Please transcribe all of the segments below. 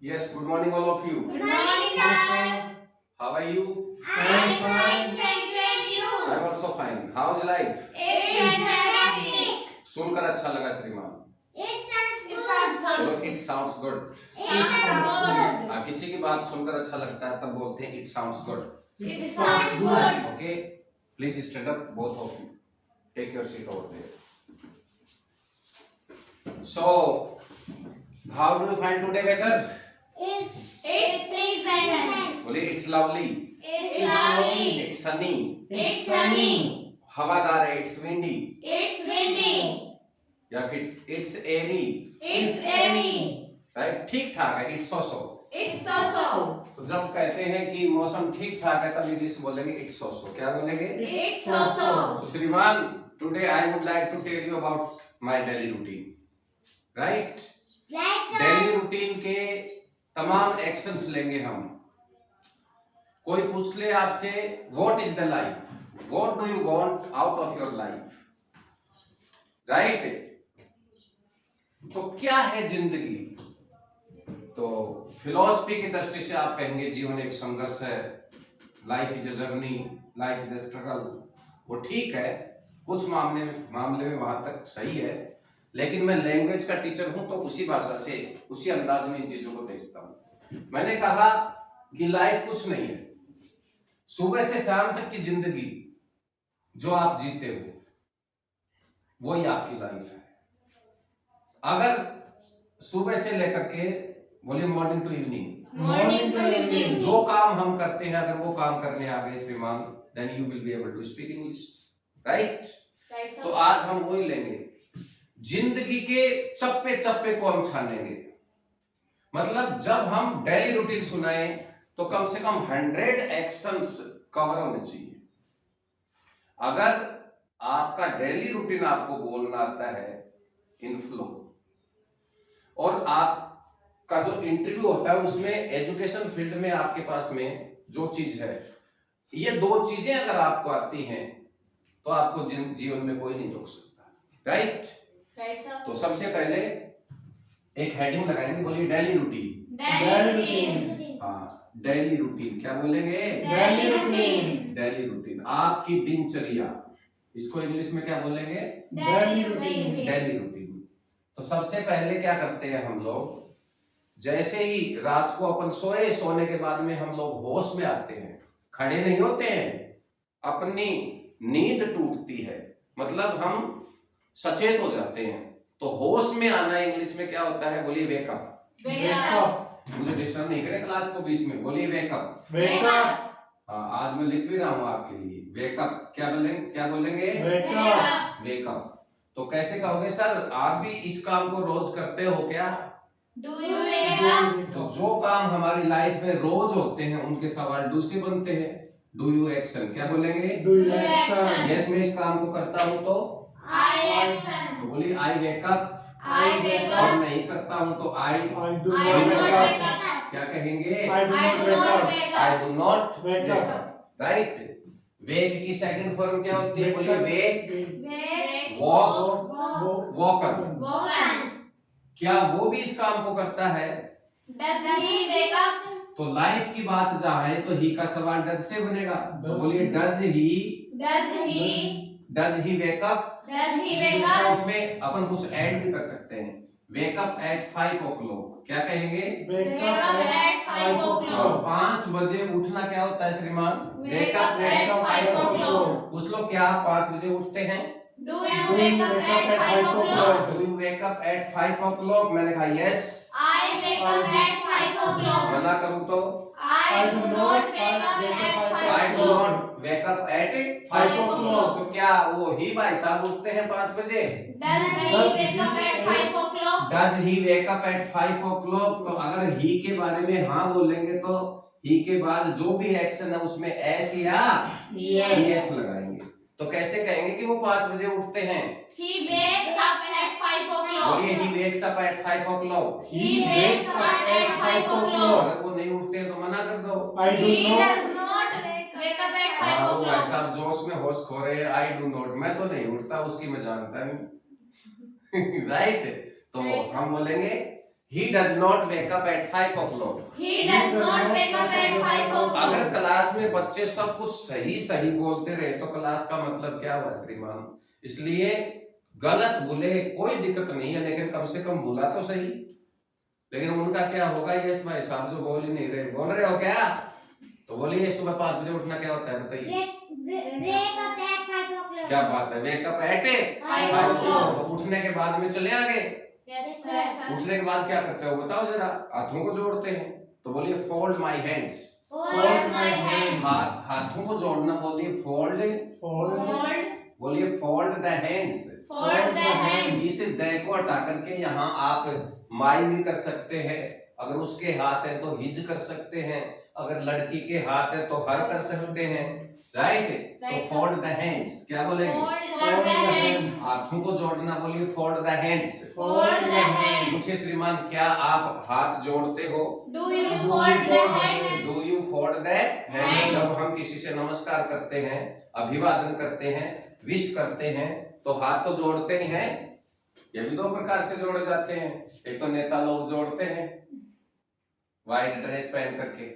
Yes, good morning all of you. Good morning, sir. How are you? I'm fine, thank you. And you? I'm also fine. How's life? It's fantastic. सुनकर अच्छा लगा श्रीमान। It sounds बोलो good. it sounds good। It sounds good. हाँ, किसी की बात सुनकर अच्छा लगता है तब बोलते हैं it sounds good। It sounds good. Okay, please stand up, both of you. Take your seat over there. So, how do you find today weather? It's pleasant. बोलिए it's lovely, It's lovely. it's sunny, It's sunny. हवादार है, it's windy, It's windy. या फिर it's airy, It's airy. Right? ठीक ठाक है, it's so-so। It's so-so. तो जब कहते हैं कि मौसम ठीक ठाक है तब इंग्लिश बोलेंगे it's so-so। क्या बोलेंगे? It's so-so. So श्रीमान, today I would like to tell you about my daily routine, right? Daily routine के तमाम एक्शंस लेंगे हम। कोई पूछ ले आपसे what is the life, what do you want out of your life, right? तो क्या है जिंदगी? तो फिलॉसफी की दृष्टि से आप कहेंगे जीवन एक संघर्ष है, life is a journey, life is a struggle. वो ठीक है, कुछ मामले में वहां तक सही है, लेकिन मैं लैंग्वेज का टीचर हूं तो उसी भाषा से, उसी अंदाज में इन चीजों को देखता हूं। मैंने कहा कि लाइफ कुछ नहीं है, सुबह से शाम तक की जिंदगी जो आप जीते हो वही आपकी लाइफ है। अगर सुबह से लेकर के बोलिए मॉर्निंग टू इवनिंग जो काम हम करते हैं, अगर वो काम करने आ गए श्रीमान, then you will be able to speak English, right? तो आज हम वही लेंगे, जिंदगी के चप्पे चप्पे को हम छानेंगे। मतलब जब हम डेली रूटीन सुनाए तो कम से कम 100 एक्शंस कवर होने चाहिए। अगर आपका डेली रूटीन आपको बोलना आता है इन फ्लो, और आपका जो इंटरव्यू होता है उसमें एजुकेशन फील्ड में आपके पास में जो चीज है, ये दो चीजें अगर आपको आती हैं तो आपको जीवन में कोई नहीं रोक सकता, राइट? तो सबसे पहले एक हेडिंग लगाएंगे, बोलिए डेली रूटीन। हाँ, डेली रूटीन। क्या बोलेंगे? डेली रूटीन, आपकी दिनचर्या। इसको इंग्लिश में क्या बोलेंगे? Daily routine. तो सबसे पहले क्या करते हैं हम लोग, जैसे ही रात को अपन सोने के बाद में हम लोग होश में आते हैं, खड़े नहीं होते हैं, अपनी नींद टूटती है, मतलब हम सचेत हो जाते हैं। तो होश में आना इंग्लिश में क्या होता है? बोलिए वेकअप। मुझे डिस्टर्ब नहीं करें क्लास को बीच में, बोलिए वेकअप। हाँ, आज मैं लिख भी रहा हूँ आपके लिए वेकअप। क्या बोलेंगे? वेकअप। तो कैसे कहोगे सर, आप भी इस काम को रोज करते हो क्या? तो जो काम हमारी लाइफ में रोज होते हैं उनके सवाल डू से बनते हैं। Do you action. क्या बोलेंगे? यस, मैं इस काम को करता हूँ तो तो बोलिए आई वेकअप। और नहीं करता हूँ तो आई डू नॉट। क्या कहेंगे? I do not wake up, right? Wake की सेकंड फॉर्म क्या होती है? बोलिए वेक, वॉकर। क्या वो भी इस काम को करता है? तो लाइफ की बात जहाँ है तो ही का सवाल डज से बनेगा। तो बोलिए डज ही वेकअप। इसमें अपन कुछ ऐड भी कर सकते हैं, वेकअप एट 5 o'clock। क्या कहेंगे? Wake up at 5 o'clock। 5 बजे उठना क्या होता है श्रीमान? Wake up at 5 o'clock। पूछ लो, क्या आप 5 बजे उठते हैं? Do you wake up at 5 o'clock? Do you wake up at 5 o'clock? मैंने कहा yes। I wake up at 5 o'clock। मना करूँ तो? I do not wake up at 5 I do o'clock। not wake up at 5 o'clock। तो क्या वो ही भाई साहब उठते हैं 5 बजे? Does he wake up at 5 o'clock? Does he wake up at 5 o'clock? तो अगर ही के बारे में हाँ बोलेंगे तो ही के बाद जो भी एक्शन है उसमें एस या यस लगाएंगे। तो कैसे कहेंगे कि वो 5 बजे उठते हैं? He wakes up at 5 o'clock। बोलिए he wakes up at 5 o'clock। He wakes up at 5 o'clock। अगर वो नहीं उठते हैं तो मना कर दो। He does not wake up at 5 वो भाई o'clock। साहब जोश में होश खो रहे हैं, आई डू नॉट। मैं तो नहीं उठता, उसकी मैं जानता नहीं। राइट? तो हम बोलेंगे He does not wake up at 5 o'clock. He does not wake up at 5 अगर o'clock. क्लास में बच्चे सब कुछ सही सही बोलते रहे तो क्लास का मतलब क्या हुआ श्रीमान? इसलिए गलत बोले कोई दिक्कत नहीं है, लेकिन कम से कम बोला तो सही। लेकिन उनका क्या होगा, यस भाई साहब जो बोल ही नहीं रहे, बोल रहे हो क्या? तो बोलिए सुबह 5 बजे उठना क्या होता है बताइए? Wake up at 5 o'clock. क्या बात है, वेकअप एट 5 5 o'clock. तो उठने के बाद में चले आगे। Yes, sir. उठने के बाद क्या करते हो बताओ जरा? हाथों को जोड़ते हैं, तो बोलिए fold my hands. Fold my hands. हाथों को जोड़ना बोलिए फोल्ड, Fold. बोलिए fold the hands. Fold the hands. इस द को हटा करके यहाँ आप माई भी कर सकते हैं, अगर उसके हाथ है तो हिज कर सकते हैं, अगर लड़की के हाथ है तो हर कर सकते हैं, राइट? तो Right, sir. Fold the hands क्या बोलेंगे? Fold the hands. हाथों को जोड़ना बोलिए fold the hands. Fold the hands. मुझे श्रीमान क्या आप हाथ जोड़ते हो? Do you fold the hands? Do you fold the hands? Hands. जब हम किसी से नमस्कार करते हैं, अभिवादन करते हैं, विश करते हैं, तो हाथ तो जोड़ते ही हैं। ये भी 2 प्रकार से जोड़े जाते हैं। एक तो नेता लोग जोड़ते हैं व्हाइट ड्रेस पहन करके,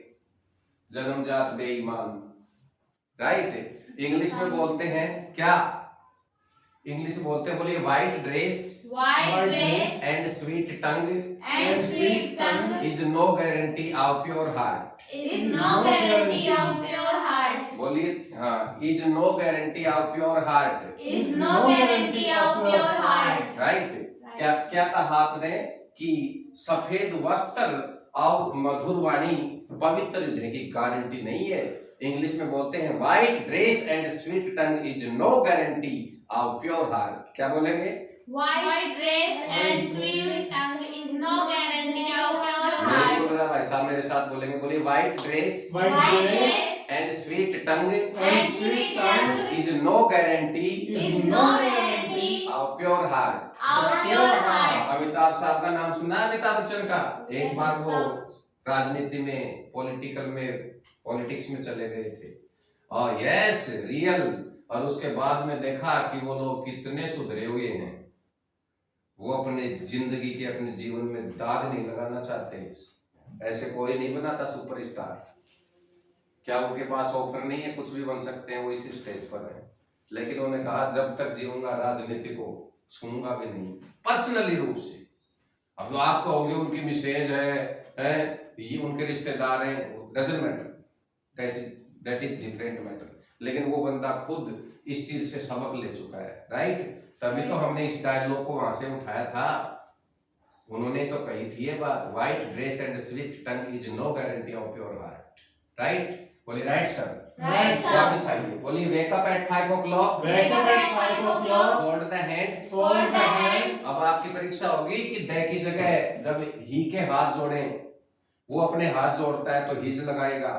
जन्मजात बेईमान, राइट? इंग्लिश में बोलते हैं क्या? इंग्लिश में बोलते हैं, बोलिए white dress White dress and sweet tongue and sweet tongue is no guarantee of pure heart. is no guarantee of pure heart. बोलिए हाँ, is no guarantee of pure heart, Is no guarantee of pure heart. Right? क्या क्या कहा आपने कि सफेद वस्त्र और मधुर वाणी पवित्र हृदय की गारंटी नहीं है। इंग्लिश में बोलते हैं white dress and sweet tongue is no guarantee of pure heart. क्या बोलेंगे? White dress and sweet tongue is no guarantee of pure नहीं heart. बोल रहा भाई साहब, मेरे साथ बोलेंगे, बोलिए white dress White dress and sweet tongue and sweet tongue is no guarantee is no guarantee of pure heart. of pure heart. Amitabh साहब का नाम सुना है? अमिताभ बच्चन का? एक बार वो Yes, राजनीति में पॉलिटिक्स में चले गए थे, और यस रियल, और उसके बाद में देखा कि वो लोग कितने सुधरे हुए हैं। वो अपने जिंदगी के अपने जीवन में दाग नहीं लगाना चाहते। ऐसे कोई नहीं बनाता सुपरस्टार। क्या उनके पास ऑफर नहीं है? कुछ भी बन सकते हैं, वो इसी स्टेज पर है। लेकिन उन्होंने कहा जब तक जीऊंगा राजनीति को छूंगा भी नहीं, पर्सनली रूप से। अब आप कहोगे उनकी मिसेज है ये उनके रिश्तेदार हैं, doesn't matter, that is different matter. लेकिन वो बंदा खुद इस चीज से सबक ले चुका है, राइट? तभी तो हमने इस डायलॉग को वहां से उठाया था। उन्होंने तो कही थी ये बात, white dress and sweet tongue is no guarantee of pure heart, right? बोलिए राइट सर। Right, sir. वापस आइए, बोलिए wake up at 5 o'clock, Wake up at 5 o'clock. Fold the hands. Fold the hands. अब आपकी परीक्षा होगी कि द की जगह जब ही के हाथ जोड़े, वो अपने हाथ जोड़ता है तो हिज लगाएगा।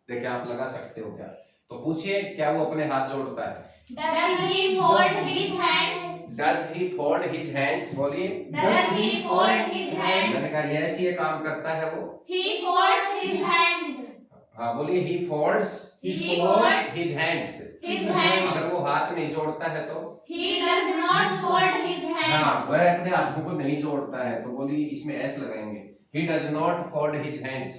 देखिए आप लगा सकते हो क्या? तो पूछिए क्या वो अपने हाथ जोड़ता है? Does he fold his hands? Does he fold his hands? बोलिए। Does he fold his hands? मैंने कहा यस, ये काम करता है वो। He folds his hands. हाँ बोलिए, he folds He folds his hands। his hands. अगर वो हाथ नहीं जोड़ता है तो? He does not fold his हाँ, hands. वह अपने हाथों को नहीं जोड़ता है, तो बोलिए इसमें एस लगाएंगे। He does not fold his hands।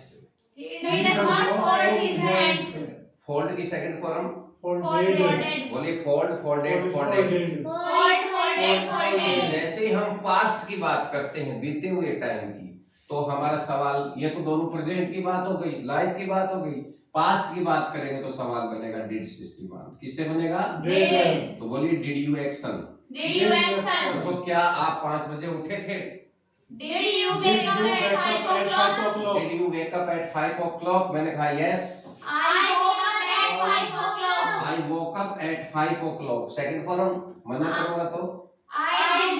He does not fold his hands. Fold की सेकंड फॉर्म Folded. बोलिए, fold, folded, folded. Fold, folded, folded. जैसे ही हम पास्ट की बात करते हैं, बीते हुए टाइम की, तो हमारा सवाल, ये तो दोनों प्रेजेंट की बात हो गई, लाइफ की बात हो गई। पास्ट की बात करेंगे तो सवाल बनेगा डिड से इस्तेमाल। किससे बनेगा? Did. तो बोलिए did you action. Did you action? तो क्या आप 5 बजे उठे थे? Did you wake up at 5 o'clock? Did you wake up at 5 o'clock? मैंने कहा yes, I woke up at 5 o'clock. I woke up at 5 o'clock। Second form मना करूंगा तो? I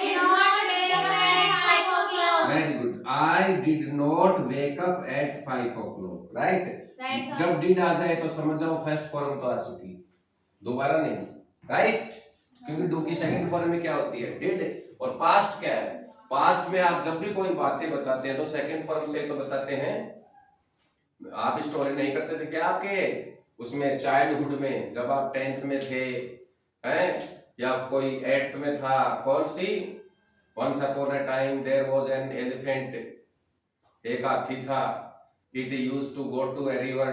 did not wake up at 5 o'clock. Very good, I did not wake up at 5 o'clock, right? Right, sir. जब did आ जाए तो समझ जाओ first form तो आ चुकी, दोबारा नहीं, राइट? क्योंकि डू की सेकंड फॉर्म में क्या होती है? डिड। और पास्ट क्या है? पास्ट में आप जब भी कोई बातें बताते हैं तो सेकंड फॉर्म से तो बताते हैं। आप स्टोरी नहीं करते थे क्या आपके उसमें चाइल्डहुड में, जब आप 10th में थे हैं, या कोई 8th में था, कौन सी? Once upon a time there was an elephant एक हाथी था. It used to go to a river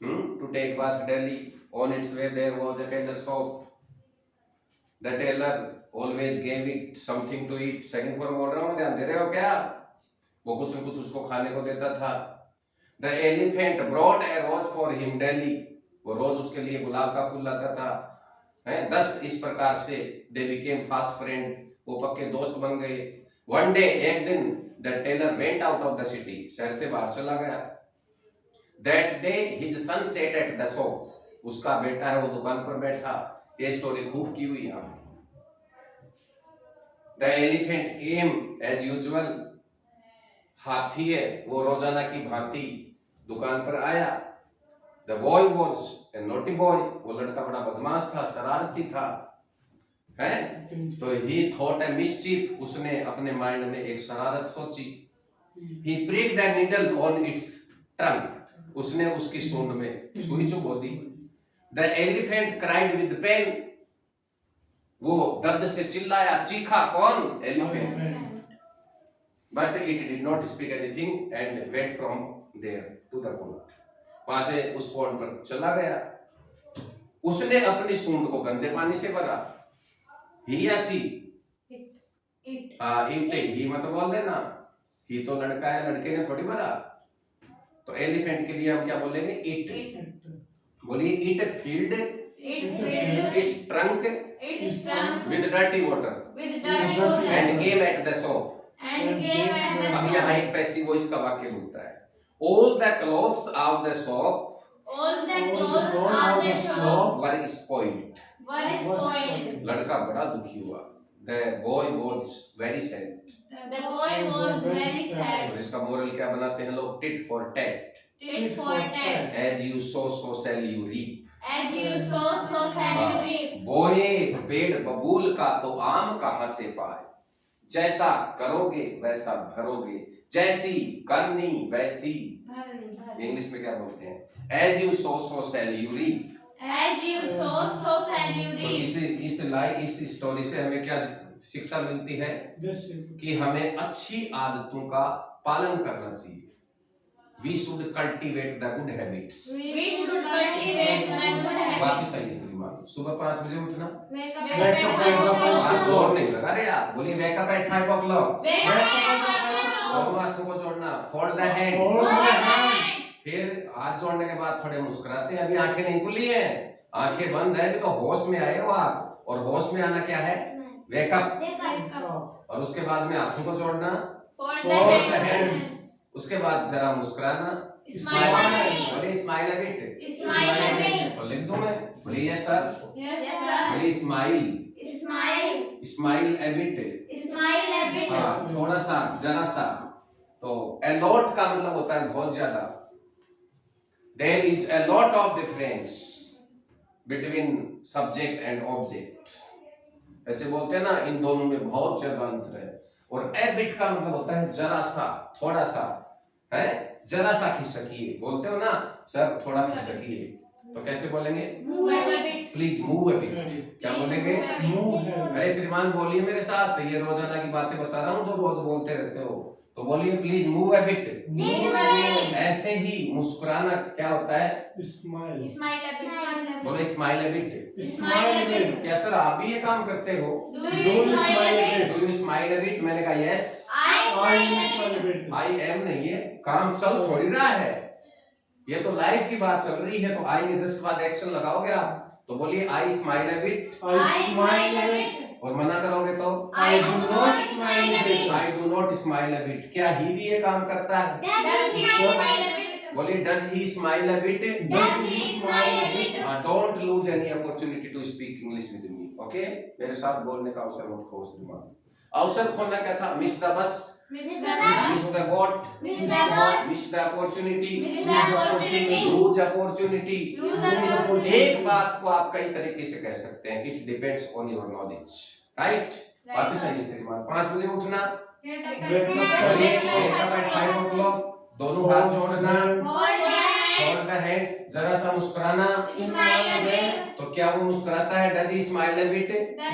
to take bath Delhi. On its way there was a tailor shop. The tailor always gave it something to eat. Second form बोल रहा हूँ, ध्यान दे रहे हो क्या? वो कुछ न कुछ उसको खाने को देता था. The elephant brought a rose for him daily. वो रोज उसके लिए गुलाब का फूल लाता था. हैं 10 इस प्रकार से they became fast friend. वो पक्के दोस्त बन गए. One day एक दिन the tailor went out of the city. शहर से बाहर चला गया. That day his son sat at the shop. उसका बेटा है वो दुकान पर बैठा. ये स्टोरी खूब की हुई है. The elephant came as usual. हाथी है वो रोजाना की भांति दुकान पर आया. The boy was a naughty boy. वो लड़का बड़ा बदमाश था, शरारती था. हैं? तो he thought a mischief. उसने अपने माइंड में एक शरारत सोची. He pricked a needle on its trunk. उसने उसकी सूंड में सुई चुभो दी. The elephant cried with pain. वो दर्द से चिल्लाया, चीखा. कौन? Elephant. But it did not speak anything and went from there to the pond. वहां से उस पॉन्ड पर चला गया. उसने अपनी सूंड को गंदे पानी से भरा. ही या सी? It. ही मत बोल देना. ही तो लड़का है, लड़के ने थोड़ी भरा. तो एलिफेंट के लिए हम क्या बोलेंगे? इट. बोलिए it field it's trunk with dirty water and came at the shop. अब यहाँ एक पैसिव वॉइस का वाक्य बोलता है. All the clothes of the shop were spoiled. लड़का बड़ा दुखी हुआ. The boy was very sad. The boy was very sad. और इसका मोरल क्या बनाते हैं लोग? tit for tat. Tit for tat. As you sow, so shall you reap. As you sow, so shall you reap. बोए पेड़ बबूल का तो आम कहाँ से पाए. जैसा करोगे वैसा भरोगे. जैसी करनी वैसी. इंग्लिश में क्या बोलते हैं? As you sow, so shall you reap. As you sow, so shall you तो reap. इस स्टोरी से हमें क्या शिक्षा मिलती है? कि हमें अच्छी आदतों का पालन करना चाहिए. We should cultivate the good habits. We should cultivate the good habits. वापिस आइए श्रीमान. सुबह 5 बजे उठना. Wake up at 5 o'clock. हाथ जोर नहीं लगा रे यार. बोलिए wake up at 5 o'clock. Wake up at 5 o'clock. दोनों हाथों को जोड़ना. Fold the hands. Fold the hands. फिर हाथ जोड़ने के बाद थोड़े मुस्कुराते हैं. अभी आंखें नहीं खुली हैं, आंखें बंद है. तो होश में आए हो आप. और होश में आना क्या है? Wake up. और उसके बाद में हाथों को जोड़ना. Fold the hands. उसके बाद जरा मुस्कुराना. Smile a bit. बोलिए smile a bit. Smile a bit. और लिख दूं मैं? बोलिए यस सर. Yes, sir. बोलिए smile. Smile. Smile a bit. Smile a bit. हाँ, थोड़ा सा, जरा सा. तो a lot का मतलब होता है बहुत ज्यादा. There is a lot of difference between subject and object. ऐसे बोलते हैं ना, इन दोनों में बहुत ज्यादा अंतर है. और a bit का मतलब होता है जरा सा, थोड़ा सा. है जरा सा खिसकिए. बोलते हो ना सर थोड़ा खिसकिए, तो कैसे बोलेंगे? Move a bit. Please move a bit. क्या बोलेंगे? अरे श्रीमान बोलिए मेरे साथ. ये रोजाना की बातें बता रहा हूँ जो रोज बोलते रहते हो. तो बोलिए प्लीज मूव अ बिट. ऐसे ही मुस्कुराना क्या होता है? Smile a bit. बोलो smile a bit. Smile a bit. क्या सर आप भी ये काम करते हो? Do you smile a bit? Do you smile a bit? मैंने कहा yes. I smile a bit. I am नहीं है. काम चल थोड़ी रहा है, ये तो लाइफ की बात चल रही है. तो आई के जस्ट बाद एक्शन लगाओगे आप. तो बोलिए आई smile a bit. I smile a bit. और मना करोगे तो I do not smile a bit. I do not smile a bit. क्या ही भी ये काम करता है? Does he smile a bit? बोलिए does he smile a bit. Does he smile a bit? Don't lose any opportunity to speak English with me. Okay, मेरे साथ बोलने का अवसर मत खो श्रीमान. अवसर खोना क्या था? Miss the bus, Miss the bus. Miss the boat, Miss the boat. Miss the opportunity, Miss the opportunity. Lose opportunity. Lose the opportunity. एक बात को आप कई तरीके से कह सकते हैं. It depends on your knowledge. Right? वापस आइए श्रीमान. 5 बजे उठना. Wake up Wake up at 5 o'clock. दोनों हाथ जोड़ना. Hold your hands. Hold the hands. जरा सा मुस्कुराना। Smile a bit. तो क्या वो मुस्कुराता है? Does he smile a bit?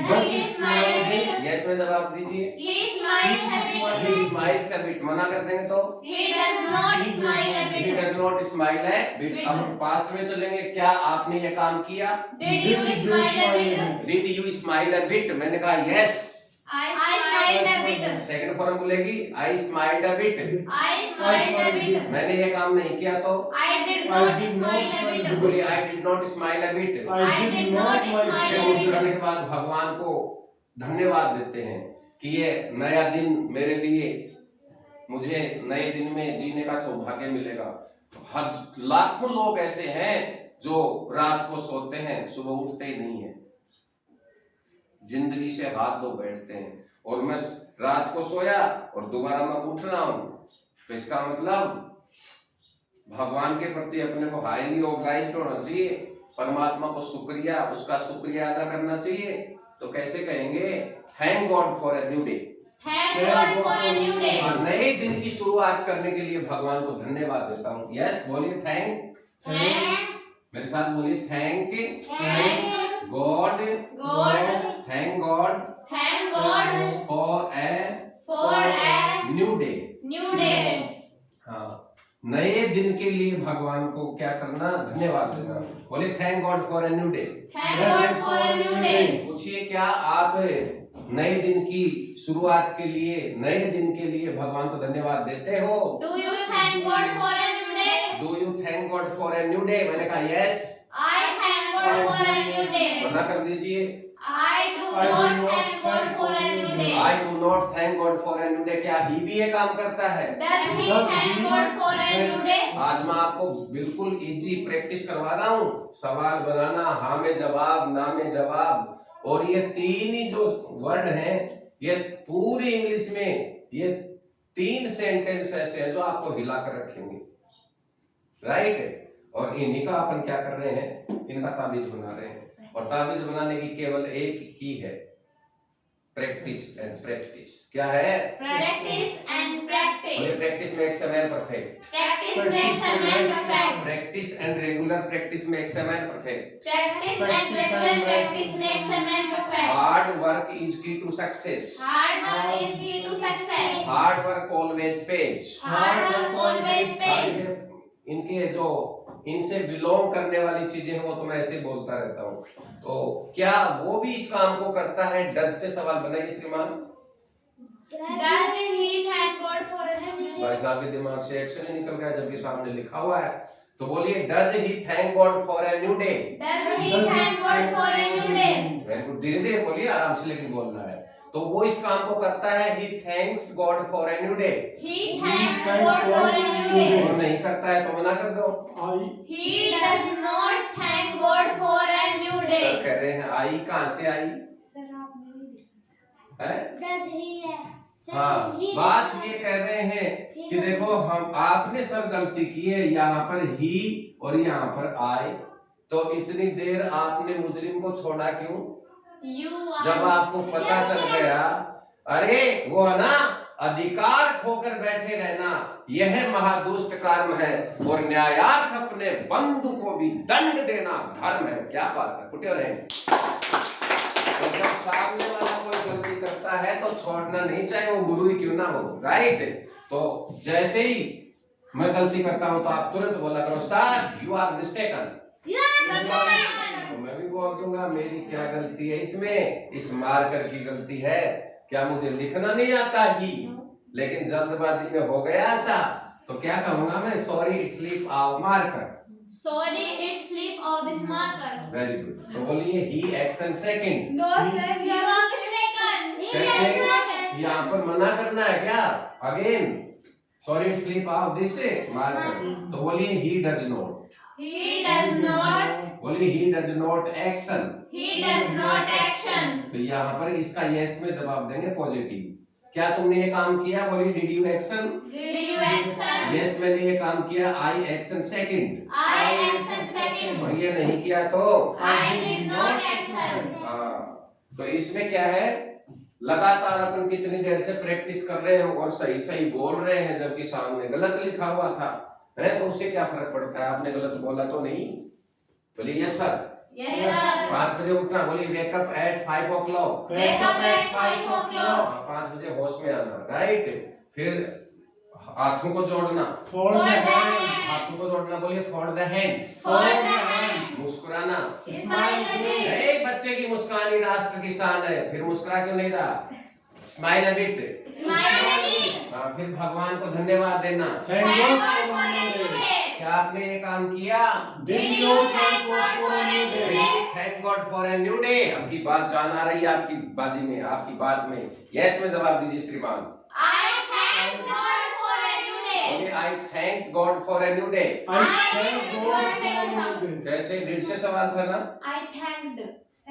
Does he smile a bit? Yes में जवाब दीजिए। He smiles a bit. He smiles a bit. मना कर देंगे तो? He does not smile a He bit. does not smile a bit. अब हम past में चलेंगे। क्या आपने ये काम किया? Did you smile a bit? Did you smile a bit? मैंने कहा yes. I smiled a bit. Second form बोलेगी I smiled a bit. I smiled a bit. मैंने ये काम नहीं किया तो? I did not smile a bit. बोलिए I did not smile a bit. I did not smile a मुस्कुराने bit. के बाद भगवान को धन्यवाद देते हैं कि ये नया दिन मेरे लिए, मुझे नए दिन में जीने का सौभाग्य मिलेगा। लाखों लोग ऐसे हैं जो रात को सोते हैं, सुबह उठते ही नहीं है, जिंदगी से हाथ धो बैठते हैं। और मैं रात को सोया और दोबारा मैं उठ रहा हूं, तो इसका मतलब भगवान के प्रति अपने को हाईली ऑर्गेनाइज्ड होना चाहिए, परमात्मा को शुक्रिया, उसका शुक्रिया अदा करना चाहिए। तो कैसे कहेंगे? Thank God for a new day. Thank God for a new day. और नए दिन की शुरुआत करने के लिए भगवान को धन्यवाद देता हूँ। यस बोलिए थैंक। Thank मेरे साथ बोलिए thank Thank God. God. Thank God Thank God for a for a new day. new day. हाँ, नए दिन के लिए भगवान को क्या करना? धन्यवाद देना। बोलिए thank God for a new day. Thank God for a new day. पूछिए क्या आप नए दिन की शुरुआत के लिए, नए दिन के लिए भगवान को धन्यवाद देते हो? Do you thank God for a new day? Do you thank God for a new day? मैंने कहा yes. I thank God for a new day. मना कर दीजिए। I do not thank God for a new day. I do not thank God for a new day. क्या ही भी ये काम करता है? Does he thank God for a new day? आज मैं आपको बिल्कुल इजी प्रैक्टिस करवा रहा हूँ। सवाल बनाना, हाँ में जवाब, ना में जवाब, और ये तीन ही जो वर्ड हैं, ये पूरी इंग्लिश में ये तीन सेंटेंस ऐसे हैं जो आपको हिला कर रखेंगे, राइट? और इन्हीं का अपन क्या कर रहे हैं? इनका ताबीज बना रहे हैं। और ताबीज बनाने की केवल एक की है, प्रैक्टिस एंड प्रैक्टिस। क्या है? Practice and practice. Practice makes a man perfect. Practice makes a man perfect. Practice and regular practice makes a man perfect. Practice and regular practice makes a man perfect. Hard work is key to success. Hard work is key to success. Hard work always pays. Hard work always pays. इनके जो इनसे belong करने वाली चीजें हैं वो तो मैं ऐसे बोलता रहता हूँ। तो क्या वो भी इस काम को करता है? डज से सवाल बनाइए श्रीमान। Does he thank God for a new day? भाई साहब के दिमाग से एक्शन ही निकल गया जबकि सामने लिखा हुआ है। तो बोलिए does he thank God for a new day? Does he thank God for a new day? Very good. धीरे धीरे बोलिए, आराम से लेकिन बोलना है। तो वो इस काम को करता है, he thanks God for a new day. He thanks God for a new day. और नहीं करता है तो मना कर दो। He does not thank God for a new sir day. कह रहे हैं आई कहाँ से आई है? Does he हाँ, बात ये कह रहे हैं कि देखो हम आपने सर गलती की है, यहाँ पर ही और यहाँ पर आए, तो इतनी देर आपने मुजरिम को छोड़ा क्यों? You जब are आपको पता चल गया, अरे वो है ना, अधिकार खोकर बैठे रहना यह महादुष्ट कर्म है और न्यायार्थ अपने बंधु को भी दंड देना धर्म है। क्या बात है? Put your hands. तो जब सामने वाला कोई गलती करता है तो छोड़ना नहीं, चाहे वो गुरु ही क्यों ना हो, राइट? तो जैसे ही मैं गलती करता हूं तो आप तुरंत बोला करो सर यू आर मिस्टेकन। तो मैं भी बोल दूंगा मेरी क्या गलती है इसमें, इस मार्कर की गलती है, क्या मुझे लिखना नहीं आता ही, लेकिन जल्दबाजी में हो गया ऐसा, तो क्या कहूंगा मैं? Sorry it slip of marker. sorry, it slip of this marker. Very good. तो बोलिए he action second. No sir, you are mistaken. कैसे? यहाँ पर मना करना है क्या? Again sorry it slip of this marker. तो बोलिए he does not. He does not. बोलिए he does not action. He does not action. तो यहाँ पर इसका यस में जवाब देंगे पॉजिटिव। क्या तुमने ये काम किया? बोलिए did you action. Did you action? Yes मैंने ये काम किया, I action second. I action second. और ये नहीं किया तो I did not action. हाँ, तो इसमें क्या है? लगातार अपन कितनी देर से प्रैक्टिस कर रहे हैं और सही सही बोल रहे हैं जबकि सामने गलत लिखा हुआ था। है, तो उससे क्या फर्क पड़ता है? आपने गलत बोला तो नहीं? बोलिए यस सर। Yes, sir. 5 बजे उठना, बोलिए wake up at 5 o'clock। Wake up at 5 o'clock. 5 बजे होश में आना, राइट। फिर हाथों को जोड़ना, Fold the hands. हाथों को जोड़ना, बोलिए fold the hands. Fold the hands. मुस्कुराना, Smile a bit. एक बच्चे की मुस्कान ही राष्ट्र की शान है, फिर मुस्कुरा क्यों नहीं रहा? Smile a bit. Smile a bit. फिर भगवान को धन्यवाद देना। Thank God for a new day. क्या आपने ये काम किया? Did you thank God for a new day? Thank God for a new day. आपकी बात जान आ रही है आपकी बाजी में, आपकी बात में यस में जवाब दीजिए श्रीमान। I thank God for a new day. बोलिए आई thank God for a new day. I thank God for a new day. कैसे? डिड से सवाल था ना, I thanked.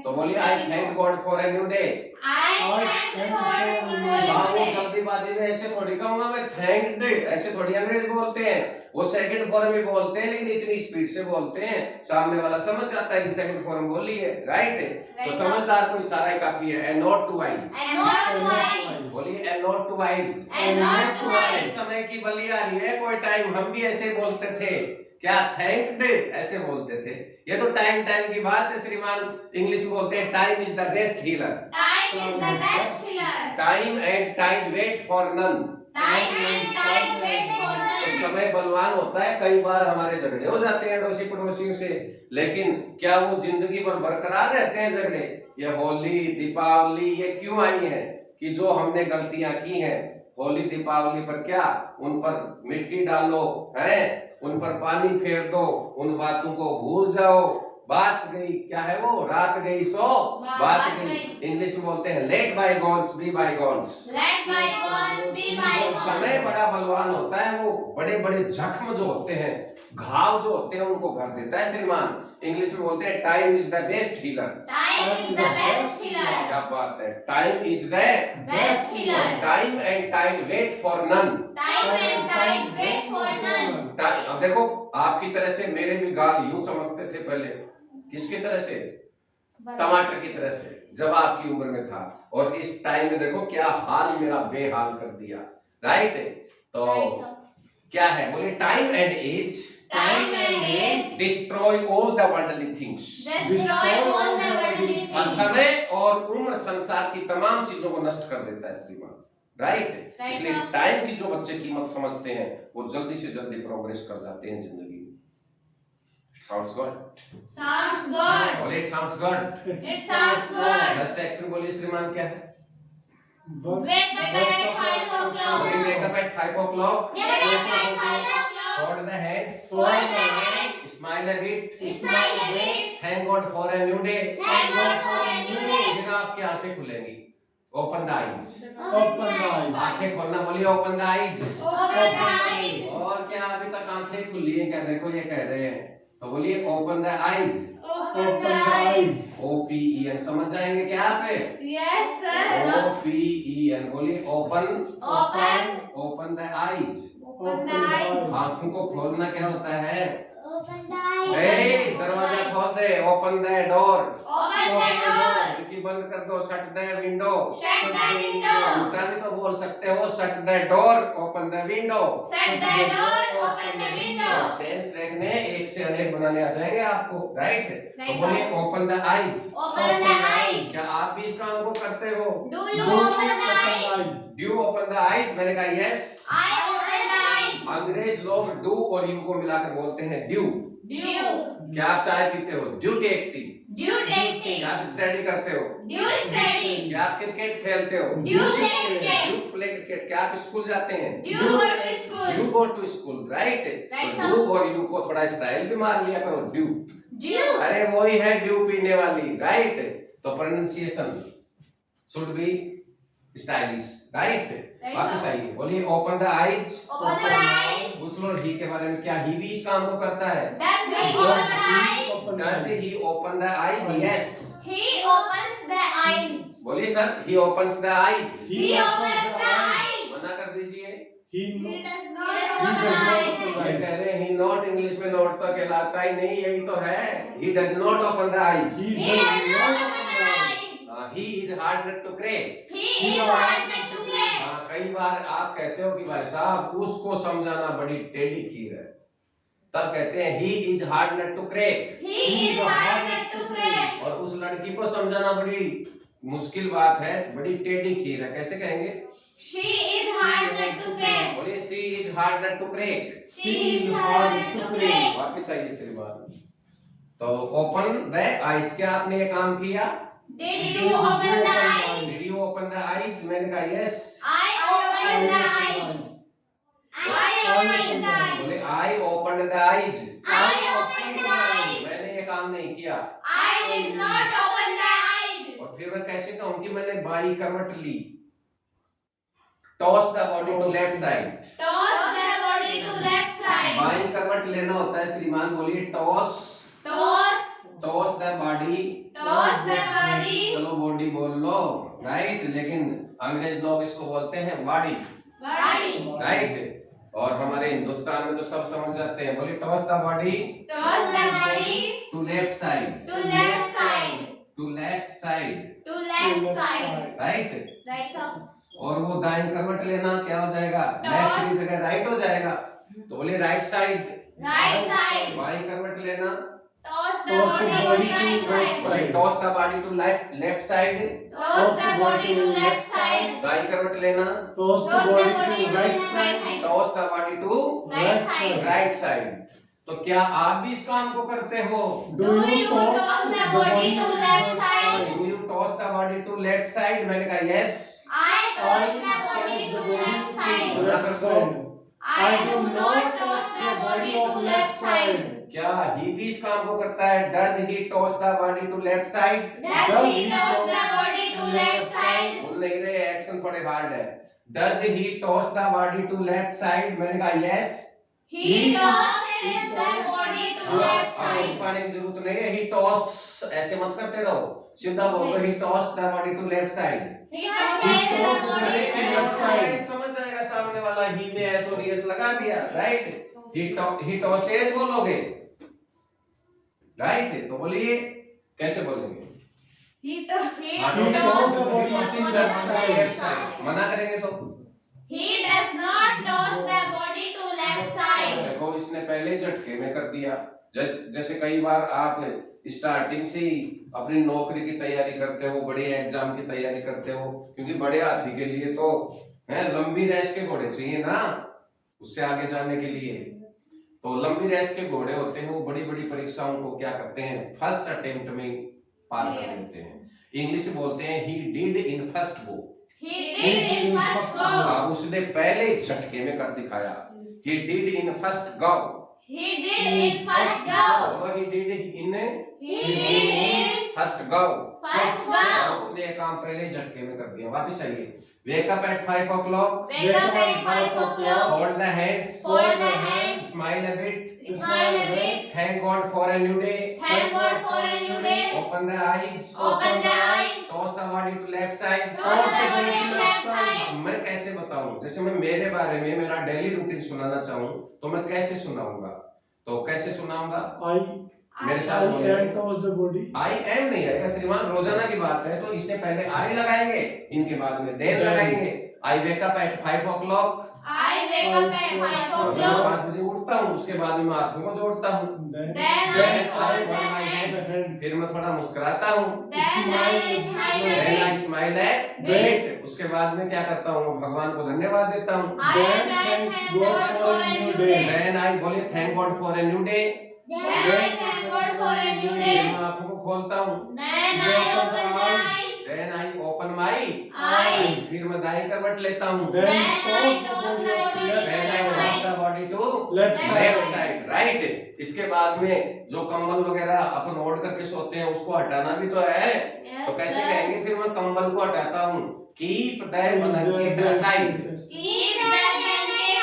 तो बोलिए आई thank God for a new day. I thank God for a हाँ, new वो day. जल्दीबाजी में ऐसे थोड़ी कहूंगा मैं थैंक्ड, ऐसे थोड़ी अंग्रेज बोलते हैं, वो सेकंड फॉर्म में बोलते हैं, लेकिन इतनी स्पीड से बोलते हैं सामने वाला समझ जाता है कि सेकंड फॉर्म बोली है, राइट। तो समझदार को इशारा ही काफी है। A nod to wise, And not twice. बोलिए a nod to wise. And not twice. इस समय की बली आ रही है, कोई टाइम हम भी ऐसे बोलते थे, क्या थैंक्ड ऐसे बोलते थे। ये तो टाइम टाइम की बात है श्रीमान, इंग्लिश में बोलते हैं time is the best healer. Time is the best healer. Time and time wait for none. Time and time wait for तो none. समय बलवान होता है, कई बार हमारे झगड़े हो जाते हैं अड़ोसी पड़ोसियों से, लेकिन क्या वो जिंदगी भर बरकरार रहते हैं झगड़े? ये होली दीपावली ये क्यों आई है कि जो हमने गलतियां की हैं, होली दीपावली पर क्या उन पर मिट्टी डालो, है उन पर पानी फेर दो, उन बातों को भूल जाओ। बात गई, क्या है वो, रात गई सो बात बात गई। गई। इंग्लिश में बोलते हैं let bygones be bygones. Let bygones be समय bygones. बड़ा बलवान होता है, वो बड़े बड़े जख्म जो होते हैं, घाव जो होते हैं, उनको भर देता है श्रीमान। इंग्लिश में बोलते हैं time is the best healer. Time is the best healer. क्या बात है, time is the Best healer. Time and time wait for none. Time and time wait for none. अब देखो आपकी तरह से मेरे भी गाल यूं चमकते थे पहले, किसकी तरह से? टमाटर की तरह से, जब आपकी उम्र में था। और इस टाइम में देखो क्या हाल मेरा बेहाल कर दिया, राइट। तो क्या है, बोलिए time and age Time and age destroy all the worldly things. destroy all the worldly और things. समय और उम्र संसार की तमाम चीजों को नष्ट कर देता है श्रीमान, राइट। Right, इसलिए sir. टाइम की जो बच्चे कीमत समझते हैं वो जल्दी से जल्दी प्रोग्रेस कर जाते हैं जिंदगी में। Sounds good, Sounds good. बोलिए it sounds good. It sounds good. Next action बोलिए श्रीमान क्या है? Wake up at 5 o'clock. बोलिए wake up at 5 o'clock। Wake up at 5 o'clock. Fold the hands, Fold the hands. smile a bit, Smile a bit. thank God for a new day। Thank God for a new day. फिर आपकी आंखें खुलेंगी, open the eyes। Open the eyes. आंखें खोलना, बोलिए open the eyes। Open the eyes. और क्या अभी तक आंखें खुली हैं क्या? देखो ये कह रहे हैं, तो बोलिए open the eyes। Open the eyes. OPEN समझ जाएंगे क्या आप? Yes, sir. OPEN बोलिए open, Open. open the eyes। Open the eyes. आंखों को खोलना क्या होता है? Open the eyes. ए दरवाजा खोल दे, open the door। Open the door. खिड़की बंद कर दो, shut the window। Shut the window. उल्टा भी तो बोल सकते हो, shut the door, open the window। Shut the door. Open the window. Sense देखने एक से अनेक बनाने आ जाएंगे आपको, राइट। तो Right, बोलिए sir. open the eyes। Open the eyes. क्या आप भी इस काम को करते हो? Do you open the eyes? Do you open the eyes? मैंने कहा yes। I open the eyes. अंग्रेज लोग do और you को मिलाकर बोलते हैं due। Due. क्या आप चाय पीते हो? due take tea। Due taking. क्या आप स्टडी करते हो? Due study. क्या आप क्रिकेट खेलते हो? Due cricket. You play cricket। क्या आप स्कूल जाते हैं? Due go to school. You go to school, right? Right, तो do और you को थोड़ा स्टाइल भी मार लिया करो, due। Due. अरे वही है ड्यू पीने वाली, राइट। तो pronunciation should be stylish, right. Right, वापस sir. आइए, बोलिए open the eyes. Open the eyes. पूछ लो ही के बारे में, क्या ही भी इस काम को करता है? Does he open the eyes? Does he open the eyes? Yes। He opens the eyes. बोलिए sir, he opens the eyes। He opens the eyes. मना कर दीजिए। He He knows. does not open the eyes. ये कह रहे हैं he not, English में not तो कहलाता ही नहीं, यही तो है। He does not open the eyes। He He does does not not open the eyes. He is hard not to pray। He is hard not to pray. कई बार आप कहते हो कि भाई साहब उसको समझाना बड़ी टेढ़ी खीर है, तब कहते हैं he is hard nut to crack. He is hard nut to crack. और उस लड़की को समझाना बड़ी मुश्किल बात है, बड़ी टेढ़ी खीर है। कैसे कहेंगे? She is hard nut to crack. बोलिए she is hard nut to crack. She is hard nut to crack. वापिस आइए श्रीमान। तो ओपन द आइज, क्या आपने ये काम किया? Did you open the eyes? Did you open the eyes? मैंने कहा yes. I opened the eyes. I opened the eyes. बोले I open the eyes. I opened the eyes. मैंने ये काम नहीं किया। I did not open the eyes. और फिर मैं कैसे कहूँ कि मैंने बाई करवट ली? Toss the body to left side. Toss the body to left side. बाई करवट लेना होता है श्रीमान, बोलिए toss. Toss. Toss the body. Toss the body. चलो बॉडी बोल लो, राइट, लेकिन अंग्रेज लोग इसको बोलते हैं बॉडी, Body. राइट। और हमारे हिंदुस्तान में तो सब समझ जाते हैं। बोलिए toss the body Toss the body to left side. to left side. To left side, To left side. Right. Right sir. और वो दाएं करवट लेना, क्या हो जाएगा? Toss. लेफ्ट की जगह राइट हो जाएगा, तो बोलिए राइट साइड। Right side. बाएं करवट लेना, Toss the body to right side. बोलिए toss the body to left side. Toss the body to left side. दाएं करवट लेना, Toss the Toss the body body to to right right side. side. Toss the body to Right side. Right side. तो क्या आप भी इस काम को करते हो? Do you toss the body to left side? Do you toss the body to left side? मैंने कहा yes. I toss the body to left side. मना कर दो। I do not toss the body to left side. क्या ही भी इस काम को करता है? Does he toss the body to left side? Does he toss the body to left side? बोल नहीं रहे, एक्शन थोड़े हार्ड है। Does he toss the body to left side? मैंने कहा yes. He tosses the body to left side. पाने की जरूरत नहीं है, ही टॉस्स ऐसे मत करते रहो, सीधा बोलो he toss the body to left side. He tosses the body to left side. समझ जाएगा सामने वाला, ही में एस और एस लगा दिया, राइट। ही टॉसेज बोलोगे, राइट। तो बोलिए कैसे बोलेंगे? He tosses tosses the body to left side. मना करेंगे तो He does not toss the body to left side. देखो इसने पहले झटके में कर दिया। जैसे कई बार आप स्टार्टिंग से ही अपनी नौकरी की तैयारी करते हो, बड़े एग्जाम की तैयारी करते हो, क्योंकि बड़े हाथी के लिए तो है लंबी रेस के घोड़े चाहिए ना, उससे आगे जाने के लिए। तो लंबी रेस के घोड़े होते हैं, वो बड़ी बड़ी परीक्षाओं को क्या करते हैं? फर्स्ट अटेम्प्ट में पार कर लेते हैं। इंग्लिश में बोलते हैं he did in first go. He did in first go. उसने पहले झटके में कर दिखाया। He did in first go. He did in first go. और he did in He did in first go. first go. उसने ये काम पहले झटके में कर दिया। वापस आइए। Wake up at 5 o'clock. Wake up at 5 o'clock. Hold the hands. Fold the hands. Smile a bit. Smile a bit. Thank God for a new day. Thank God for a new day. Open the eyes. Open the eyes. Toss the body to left side. Toss the body to left side. मैं कैसे बताऊं? जैसे मैं मेरे बारे में मेरा daily routine सुनाना चाहूं तो मैं कैसे सुनाऊंगा? तो कैसे सुनाऊंगा? मेरे साथ I बोलिए। am toss the body. I am नहीं आएगा श्रीमान, रोजाना की बात है, तो इससे पहले आई लगाएंगे, इनके बाद में देन लगाएंगे। I wake up at 5 o'clock। I wake up at 5 मैं o'clock. 5 बजे उठता हूँ, उसके बाद में मैं हाथों को जोड़ता हूँ, Then Then I fold the hands. फिर मैं थोड़ा मुस्कुराता हूँ, Then I smile a then I bit. Smile at bit. उसके बाद में क्या करता हूँ? भगवान को धन्यवाद देता हूँ। I thank God for a new day. Then I बोले thank God for a new day. Then I thank God for a new फिर day. मैं आंखों को खोलता हूँ, Then I open the eyes. Then I open my Eyes. फिर मैं दाएं करवट लेता हूँ, Then Then I toss the body to then I left toss side. The body to left Left side. Left side, right. इसके बाद में जो कंबल वगैरह अपन ओढ़ करके सोते हैं उसको हटाना भी तो है। तो Yes, कैसे sir. कहेंगे? फिर मैं कंबल को हटाता हूँ, keep that blanket aside. Keep the blanket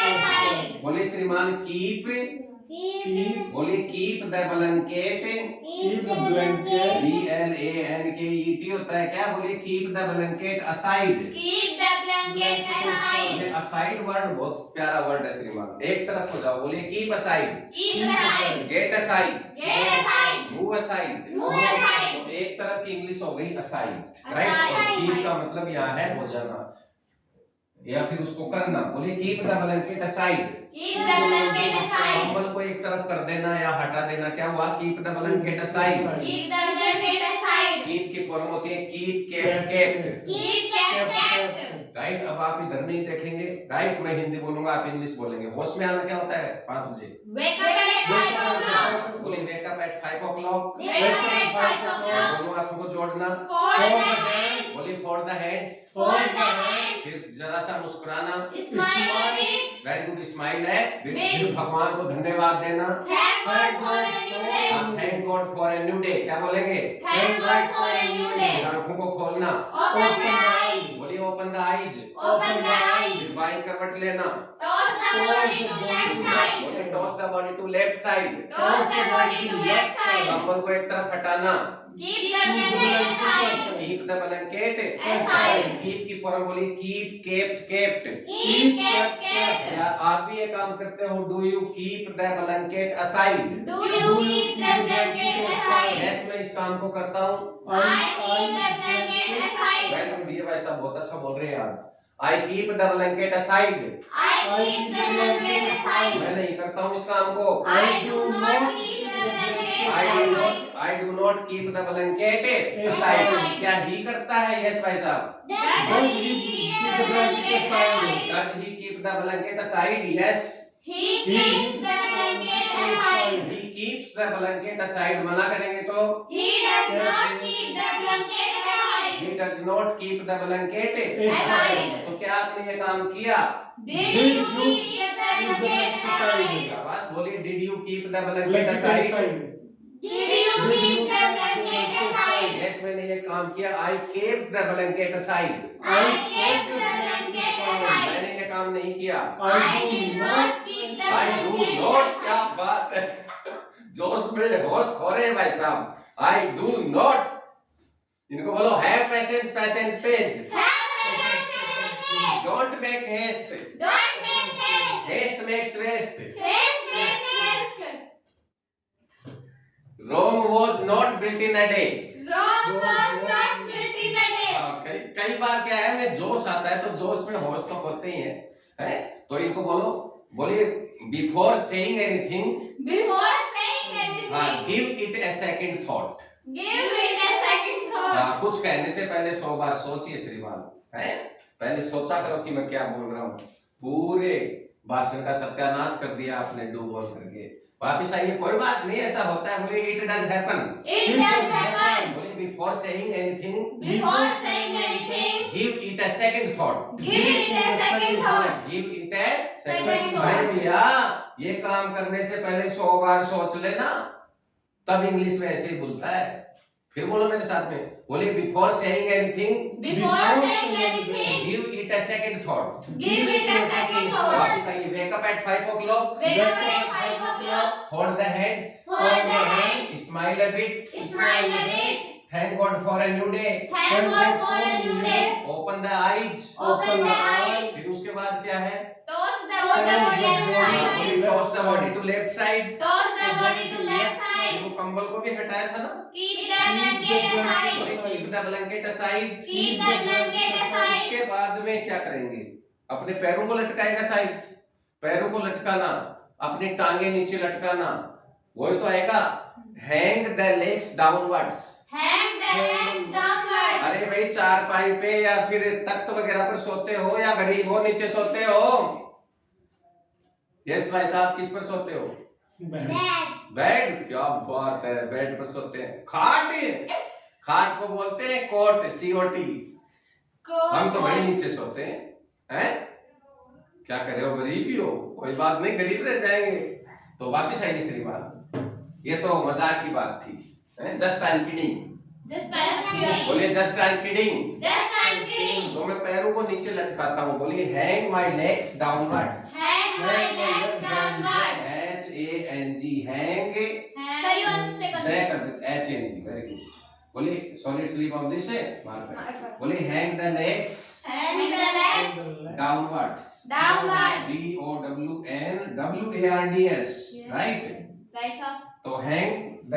aside. बोले श्रीमान कीप, बोले keep the blanket, Keep the blanket. BLANKET होता है क्या? बोलिए keep the blanket aside. Keep the blanket aside. Aside word बहुत प्यारा वर्ड है श्रीमान, एक तरफ हो जाओ, बोलिए keep aside, Keep aside. Get aside, Get aside. Move aside. Move aside. तो एक तरफ की इंग्लिश हो गई असाइड, Aside. राइट। और कीप का मतलब यहाँ है हो जाना। या फिर उसको करना। बोलिए keep the blanket aside. Keep the blanket aside. कंबल को एक तरफ कर देना या हटा देना, क्या हुआ? Keep the blanket aside. Keep the blanket aside. Keep की फॉर्म होती है keep, kept, kept, Keep kept. Right. अब आप इधर नहीं देखेंगे, राइट, मैं हिंदी बोलूंगा, आप इंग्लिश बोलेंगे। होश में आना क्या होता है? 5 बजे। Wake up at 5 o'clock. बोलिए wake up at 5 o'clock। Wake up at 5 o'clock. दोनों हाथों को जोड़ना। Fold the hands. बोलिए for the heads. Fold the hands. फिर जरा सा मुस्कुराना। Smile a bit. Very good, smile है। फिर भगवान को धन्यवाद देना। Thank God for a new day. Thank God for a new day, क्या बोलेंगे? Thank God for a new day. फिर आंखों को खोलना। Open the eyes. बोलिए open the eyes. Open the eyes. फिर बाईं करवट लेना। Toss the body to left side. बोलिए toss the body to left side. Toss the body to left side. कंबल को एक तरफ हटाना। Keep the blanket aside. Keep the blanket Aside. Keep की फॉर्म बोलिए keep, kept, kept. Keep kept. या आप भी ये काम करते हो, do you keep the blanket aside? Do you keep the blanket aside? Yes, मैं इस काम को करता हूँ। I keep the blanket aside. Very good, ये भाई साहब बहुत अच्छा बोल रहे हैं आज। I keep the blanket aside. I keep the blanket aside. मैं नहीं करता हूँ इस काम को। I do not keep the blanket aside. I do not keep the blanket aside. क्या ही करता है? यस भाई साहब। Does he keep the blanket aside? Does he keep the blanket aside? Yes, He keeps the blanket aside. He keeps the blanket aside. मना करेंगे तो He does not keep the blanket aside. He does not keep the blanket Aside. तो क्या आपने ये काम किया? Did you keep the blanket aside? शाबाश, बोलिए did you keep the blanket aside? Did you keep the blanket aside? Yes, मैंने ये काम किया। I kept the blanket aside. I kept the blanket aside. मैंने ये काम नहीं किया। I did not keep the I do blanket not, क्या aside. बात है, जोश में होश खो रहे हैं भाई साहब। आई डू नॉट, इनको बोलो have patience, patience pays. Don't make haste, Don't make haste. Haste makes waste. Haste makes waste. Rome was not built in a day. Rome was not built in a day. कई बार क्या है, मैं जोश आता है तो जोश में होश तो होते ही है? तो इनको बोलो, बोलिए before saying anything Before saying anything, give it a second thought. give it a second thought. कुछ कहने से पहले 100 बार सोचिए श्रीमान, है? पहले सोचा करो कि मैं क्या बोल रहा हूँ। पूरे भाषण का सत्यानाश कर दिया आपने डू बोल करके। वापिस आइए, कोई बात नहीं, ऐसा होता है। बोलिए it does happen. It does happen. बोलिए before saying anything Before saying anything, give it a second thought. give it a second thought. Give it a Second second thought. Thought. भैया ये काम करने से पहले 100 बार सोच लेना, तब इंग्लिश में ऐसे ही बोलता है। फिर बोलो मेरे साथ में, बोलिए before saying anything Before saying anything, give it a second thought. give it a second thought. वापिस आइए, वेक up at 5 o'clock। Wake up at 5 o'clock. Fold the heads, Fold the hands. smile a bit, Smile a bit. thank God for a new day, Thank God for a new day. open the eyes। Open the eyes. फिर उसके बाद क्या है? Toss the body to left side. Toss the body to left side। Toss the body to left फिर side. वो कंबल को भी हटाया था ना? Keep the blanket aside. Keep the blanket aside। Keep the blanket aside. उसके बाद में क्या करेंगे? अपने पैरों को लटकाएगा साइड, पैरों को लटकाना, अपनी टांगे नीचे लटकाना, वही तो आएगा। Hang the legs downwards. Hang the legs downwards. अरे भाई चारपाई पे या फिर तख्त वगैरह पर सोते हो या गरीब हो नीचे सोते हो? यस भाई साहब, किस पर सोते हो? Bed. बेड, क्या बात है, बेड पर सोते हैं। खाट, खाट को बोलते हैं कोट, COT। हम तो भाई नीचे सोते हैं? क्या करे हो, गरीब ही हो, कोई बात नहीं, गरीब रह जाएंगे। तो वापिस आइए श्रीमान, ये तो मजाक की बात थी। Just I am kidding. Just kidding. बोलिए just I am kidding. Just I'm kidding. तो मैं पैरों को नीचे लटकाता हूँ। बोलिए hang my legs downwards. Hang my legs downwards. HANG, hang. Sir, you understand? दे कर देते, HANG, वेरी गुड। बोलिए सॉलिड स्लीप ऑफ दिस है, मार्क। बोलिए hang the legs Hang the legs downwards. downwards. DOWNWARDS, right? Right, sir. तो hang the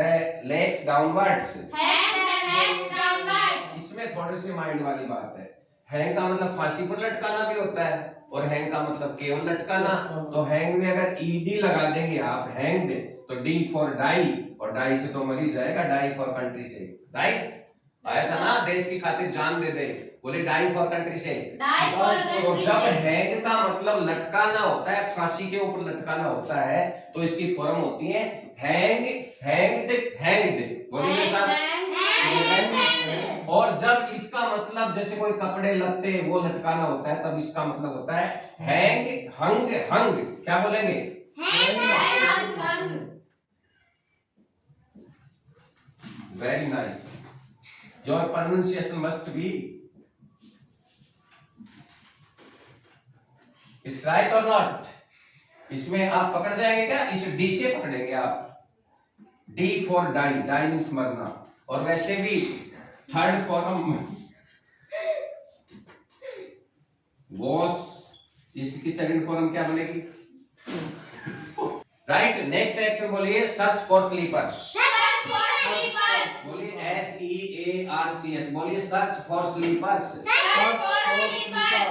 legs downwards. Hang the legs downwards. इसमें थोड़ी सी mind वाली बात है। हैंग का मतलब फांसी पर लटकाना भी होता है, और हैंग का मतलब केवल लटकाना। तो हैंग में अगर ईडी लगा देंगे आप, हैंग्ड, तो डी फॉर डाई, और डाई से तो मर ही जाएगा, डाई फॉर कंट्री से, राइट? ऐसा ना देश की खातिर जान दे दे, बोले डाई फॉर कंट्री से। Die for तो country जब sake. हैंग का मतलब लटकाना होता है, फांसी के ऊपर लटकाना होता है, तो इसकी फॉर्म होती है हैंग, हैंग्ड, हैंग्ड। बोलिए मेरे साथ। Hanged. और जब इसका मतलब जैसे कोई कपड़े लत्ते वो लटकाना होता है, तब इसका मतलब होता है हैंग, हंग, हंग। क्या बोलेंगे? Hanged. Very nice, your pronunciation must be, it's right और नॉट? इसमें आप पकड़ जाएंगे क्या? इस डी से पकड़ेंगे आप, D for die, die means मरना। और वैसे भी थर्ड फॉर्म वॉस, इसकी सेकंड फॉर्म क्या बनेगी? राइट। नेक्स्ट एक्शन बोलिए, search for slippers. Search for sleepers. बोलिए SEARCH, बोलिए search for slippers. Search for sleepers.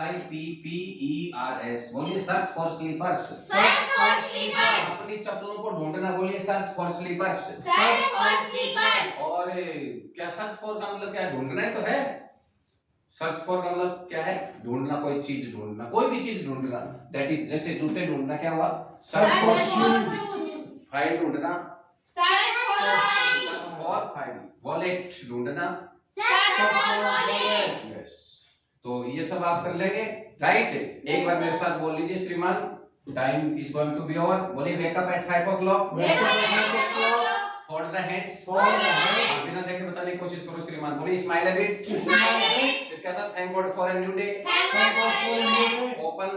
SLIPPERS, बोलिए search for slippers. Search for sleepers. अपनी चप्पलों को ढूंढना, बोलिए search for slippers. Search for sleepers. और क्या सर्च फॉर का मतलब क्या? ढूंढना ही तो है। सर्च फॉर का मतलब क्या है? ढूंढना, कोई चीज ढूंढना, कोई भी चीज ढूंढना। दैट इज, जैसे जूते ढूंढना क्या हुआ? Search Search for for shoes. shoes. File ढूंढना, Search for files. Search for file. Wallet ढूंढना, Search for wallet. यस। तो ये सब आप कर लेंगे, राइट? एक बार मेरे साथ बोल लीजिए श्रीमान, time is going to be over. बोलिए wake up at 5 o'clock, Wake up at 5 o'clock. Fold the hands. Fold the hands. आप बिना देखे बताने की कोशिश करो श्रीमान। बोलिए smile a bit. Smile a bit. फिर क्या था? Thank God for a new day. Thank God for a new day. Open,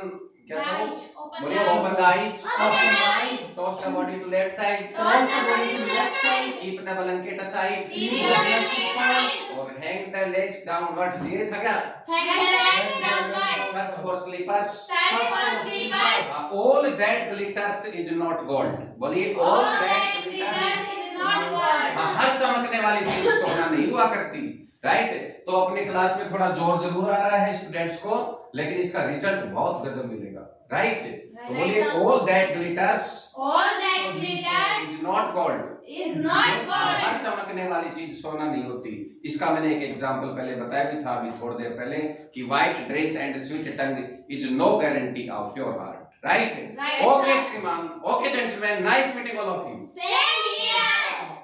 क्या था? Eyes. Open बोलिए the eyes. Open the eyes. Open the eyes. Toss the body to left side. Toss the body to left side. Keep the blanket aside। Keep the blanket aside. और hang the legs downwards। ये था क्या? Hang the legs downwards. Search for slippers. Search for sleepers. All that glitters is not gold। बोलिए All all that that glitters glitters। is not gold. हर चमकने वाली चीज सोना नहीं हुआ करती, राइट? तो अपनी क्लास में थोड़ा जोर जरूर आ रहा है स्टूडेंट्स को, लेकिन इसका रिजल्ट बहुत गजब मिलेगा, राइट? तो बोलिए all that glitters All that glitters is not gold। is not gold. हर चमकने वाली चीज सोना नहीं होती। इसका मैंने एक एग्जांपल पहले बताया भी था, अभी थोड़ी देर पहले, कि white dress and sweet tongue is no guarantee of your heart, right? Right, okay sir. श्रीमान, okay gentleman, nice meeting all of you. Same